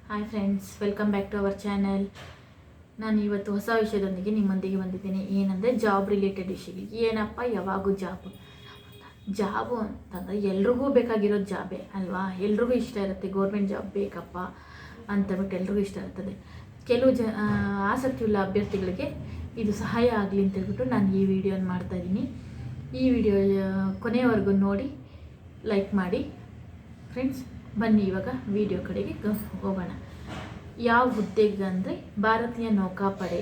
Hi friends, welcome back to our channel. ನಾನು ಇವತ್ತು ಹೊಸ ವಿಷಯದೊಂದಿಗೆ ನಿಮ್ಮೊಂದಿಗೆ ಬಂದಿದ್ದೇನೆ. ಏನಂದರೆ ಜಾಬ್ ರಿಲೇಟೆಡ್ ವಿಷಯಗಳಿಗೆ. ಏನಪ್ಪ ಯಾವಾಗೂ ಜಾಬು ಅಂತಂದರೆ ಎಲ್ರಿಗೂ ಬೇಕಾಗಿರೋದು ಜಾಬೇ ಅಲ್ವಾ. ಎಲ್ರಿಗೂ ಇಷ್ಟ ಇರುತ್ತೆ ಗೌರ್ಮೆಂಟ್ ಜಾಬ್ ಬೇಕಪ್ಪ ಅಂತಬಿಟ್ಟು ಎಲ್ರಿಗೂ ಇಷ್ಟ ಇರ್ತದೆ. ಕೆಲವು ಆಸಕ್ತಿಯುಳ್ಳ ಅಭ್ಯರ್ಥಿಗಳಿಗೆ ಇದು ಸಹಾಯ ಆಗಲಿ ಅಂತೇಳ್ಬಿಟ್ಟು ನಾನು ಈ ವಿಡಿಯೋನ ಮಾಡ್ತಾಯಿದ್ದೀನಿ. ಈ ವಿಡಿಯೋ ಕೊನೆಯವರೆಗೂ ನೋಡಿ ಲೈಕ್ ಮಾಡಿ ಫ್ರೆಂಡ್ಸ್. ಬನ್ನಿ ಇವಾಗ ವಿಡಿಯೋ ಕಡೆಗೆ ಹೋಗೋಣ. ಯಾವ ಹುದ್ದೆಗೆ ಅಂದರೆ ಭಾರತೀಯ ನೌಕಾಪಡೆ.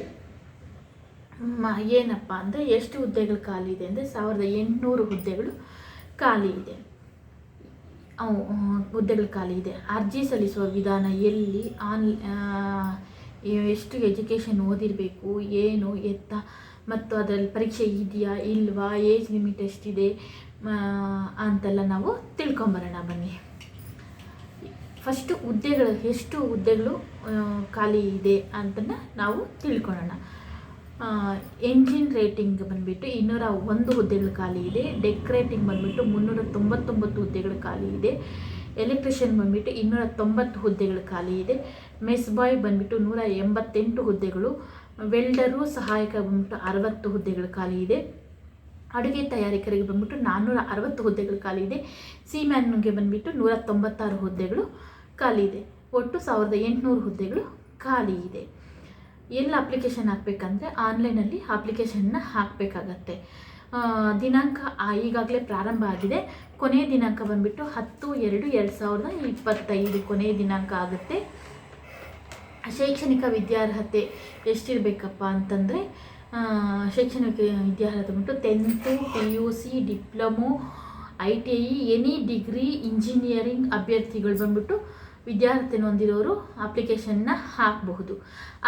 ಏನಪ್ಪ ಅಂದರೆ ಎಷ್ಟು ಹುದ್ದೆಗಳು ಖಾಲಿ ಇದೆ ಅಂದರೆ 1800 ಹುದ್ದೆಗಳು ಖಾಲಿ ಇದೆ. ಹುದ್ದೆಗಳು ಖಾಲಿ ಇದೆ. ಅರ್ಜಿ ಸಲ್ಲಿಸುವ ವಿಧಾನ ಎಲ್ಲಿ, ಎಷ್ಟು ಎಜುಕೇಷನ್ ಓದಿರಬೇಕು, ಏನು ಎತ್ತ, ಮತ್ತು ಅದರಲ್ಲಿ ಪರೀಕ್ಷೆ ಇದೆಯಾ ಇಲ್ವಾ, ಏಜ್ ಲಿಮಿಟ್ ಎಷ್ಟಿದೆ ಅಂತೆಲ್ಲ ನಾವು ತಿಳ್ಕೊಂಬರೋಣ ಬನ್ನಿ. ಫಸ್ಟು ಎಷ್ಟು ಹುದ್ದೆಗಳು ಖಾಲಿ ಇದೆ ಅಂತನ್ನು ನಾವು ತಿಳ್ಕೊಳ್ಳೋಣ. ಎಂಜಿನ್ ರೇಟಿಂಗ್ ಬಂದುಬಿಟ್ಟು 201 ಹುದ್ದೆಗಳು ಖಾಲಿ ಇದೆ. ಡೆಕ್ ರೇಟಿಂಗ್ ಬಂದುಬಿಟ್ಟು 399 ಹುದ್ದೆಗಳು ಖಾಲಿ ಇದೆ. ಎಲೆಕ್ಟ್ರಿಷಿಯನ್ ಬಂದುಬಿಟ್ಟು 290 ಹುದ್ದೆಗಳು ಖಾಲಿ ಇದೆ. ಮೆಸ್ ಬಾಯ್ ಬಂದುಬಿಟ್ಟು 188 ಹುದ್ದೆಗಳು. ವೆಲ್ಡರು ಸಹಾಯಕ ಬಂದುಬಿಟ್ಟು 60 ಹುದ್ದೆಗಳು ಖಾಲಿ ಇದೆ. ಅಡುಗೆ ತಯಾರಿಕರಿಗೆ ಬಂದುಬಿಟ್ಟು 460 ಹುದ್ದೆಗಳು ಖಾಲಿ ಇದೆ. ಸೀಮ್ಯಾನ್ಗೆ ಬಂದುಬಿಟ್ಟು 196 ಹುದ್ದೆಗಳು ಖಾಲಿ ಇದೆ. ಒಟ್ಟು 1800 ಹುದ್ದೆಗಳು ಖಾಲಿ ಇದೆ. ಎಲ್ಲ ಅಪ್ಲಿಕೇಶನ್ ಹಾಕಬೇಕಂದ್ರೆ ಆನ್ಲೈನಲ್ಲಿ ಅಪ್ಲಿಕೇಶನ್ನ ಹಾಕಬೇಕಾಗತ್ತೆ. ದಿನಾಂಕ ಈಗಾಗಲೇ ಪ್ರಾರಂಭ ಆಗಿದೆ. ಕೊನೆಯ ದಿನಾಂಕ ಬಂದುಬಿಟ್ಟು 10/2/2025 ಕೊನೆಯ ದಿನಾಂಕ ಆಗುತ್ತೆ. ಶೈಕ್ಷಣಿಕ ವಿದ್ಯಾರ್ಹತೆ ಎಷ್ಟಿರಬೇಕಪ್ಪ ಅಂತಂದರೆ ಶೈಕ್ಷಣಿಕ ವಿದ್ಯಾರ್ಹತೆ ಬಂದ್ಬಿಟ್ಟು 10th PUC, diploma, ITI, any degree, engineering ಅಭ್ಯರ್ಥಿಗಳು ಬಂದ್ಬಿಟ್ಟು ವಿದ್ಯಾರ್ಥಿ ಹೊಂದಿರೋರು ಅಪ್ಲಿಕೇಶನ್ನ ಹಾಕಬಹುದು.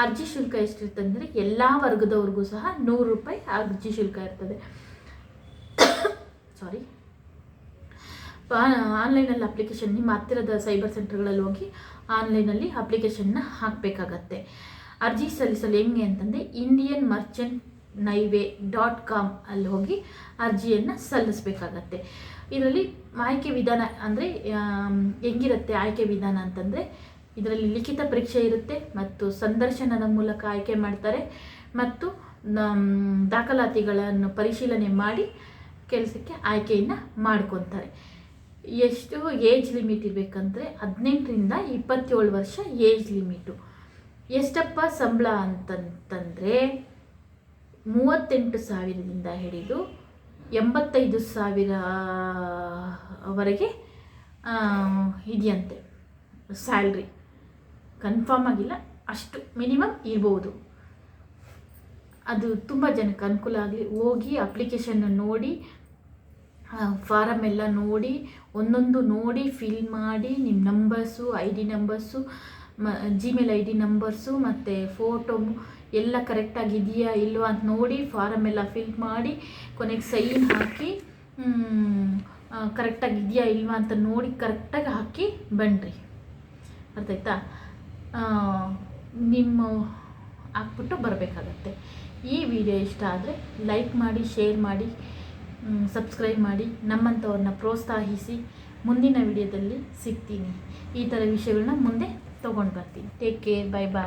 ಅರ್ಜಿ ಶುಲ್ಕ ಎಷ್ಟಿರ್ತಂದರೆ ಎಲ್ಲ ವರ್ಗದವ್ರಿಗೂ ಸಹ 100 ರೂಪಾಯಿ ಅರ್ಜಿ ಶುಲ್ಕ ಇರ್ತದೆ. ಆನ್ಲೈನಲ್ಲಿ ಅಪ್ಲಿಕೇಶನ್ ನಿಮ್ಮ ಹತ್ತಿರದ ಸೈಬರ್ ಸೆಂಟರ್ಗಳಲ್ಲಿ ಹೋಗಿ ಆನ್ಲೈನಲ್ಲಿ ಅಪ್ಲಿಕೇಶನ್ನ ಹಾಕಬೇಕಾಗತ್ತೆ. ಅರ್ಜಿ ಸಲ್ಲಿಸಲು ಹೆಂಗೆ ಅಂತಂದರೆ indianmerchantnavy.com ಅಲ್ಲಿ ಹೋಗಿ ಅರ್ಜಿಯನ್ನು ಸಲ್ಲಿಸಬೇಕಾಗತ್ತೆ. ಇದರಲ್ಲಿ ಆಯ್ಕೆ ವಿಧಾನ ಅಂದರೆ ಹೆಂಗಿರುತ್ತೆ ಆಯ್ಕೆ ವಿಧಾನ ಅಂತಂದರೆ, ಇದರಲ್ಲಿ ಲಿಖಿತ ಪರೀಕ್ಷೆ ಇರುತ್ತೆ ಮತ್ತು ಸಂದರ್ಶನದ ಮೂಲಕ ಆಯ್ಕೆ ಮಾಡ್ತಾರೆ ಮತ್ತು ದಾಖಲಾತಿಗಳನ್ನು ಪರಿಶೀಲನೆ ಮಾಡಿ ಕೆಲಸಕ್ಕೆ ಆಯ್ಕೆಯನ್ನು ಮಾಡ್ಕೊತಾರೆ. ಎಷ್ಟು ಏಜ್ ಲಿಮಿಟ್ ಇರಬೇಕಂದ್ರೆ 18ರಿಂದ 27 ವರ್ಷ ಏಜ್ ಲಿಮಿಟು. ಎಷ್ಟಪ್ಪ ಸಂಬಳ ಅಂತಂತಂದರೆ 38,000ದಿಂದ ಹಿಡಿದು 85,000ವರೆಗೆ ಇದೆಯಂತೆ ಸ್ಯಾಲ್ರಿ. ಕನ್ಫರ್ಮ್ ಆಗಿಲ್ಲ, ಅಷ್ಟು ಮಿನಿಮಮ್ ಇರ್ಬೋದು. ಅದು ತುಂಬ ಜನಕ್ಕೆ ಅನುಕೂಲ ಆಗಲಿ. ಹೋಗಿ ಅಪ್ಲಿಕೇಶನ್ ನೋಡಿ, ಫಾರಮ್ ಎಲ್ಲ ನೋಡಿ, ಒಂದೊಂದು ನೋಡಿ ಫಿಲ್ ಮಾಡಿ, ನಿಮ್ಮ numbers, ID numbers, Gmail ID numbers ಮತ್ತು ಫೋಟೋ ಎಲ್ಲ ಕರೆಕ್ಟಾಗಿದೆಯಾ ಇಲ್ವಾ ಅಂತ ನೋಡಿ ಫಾರಮ್ ಎಲ್ಲ ಫಿಲ್ ಮಾಡಿ ಕೊನೆಗೆ ಸೈನ್ ಹಾಕಿ ಕರೆಕ್ಟಾಗಿದೆಯಾ ಇಲ್ವಾ ಅಂತ ನೋಡಿ ಕರೆಕ್ಟಾಗಿ ಹಾಕಿ ಬನ್ನಿರಿ. ಅರ್ಥ ಆಯ್ತಾ? ನಿಮ್ಮ ಹಾಕ್ಬಿಟ್ಟು ಬರಬೇಕಾಗತ್ತೆ. ಈ ವಿಡಿಯೋ ಇಷ್ಟ ಆದರೆ ಲೈಕ್ ಮಾಡಿ, ಶೇರ್ ಮಾಡಿ, ಸಬ್ಸ್ಕ್ರೈಬ್ ಮಾಡಿ, ನಮ್ಮಂಥವ್ರನ್ನ ಪ್ರೋತ್ಸಾಹಿಸಿ. ಮುಂದಿನ ವಿಡಿಯೋದಲ್ಲಿ ಸಿಗ್ತೀನಿ. ಈ ಥರ ವಿಷಯಗಳನ್ನ ಮುಂದೆ ತೊಗೊಂಡು ಬರ್ತೀನಿ. ಟೇಕ್ ಕೇರ್, ಬೈ ಬಾಯ್.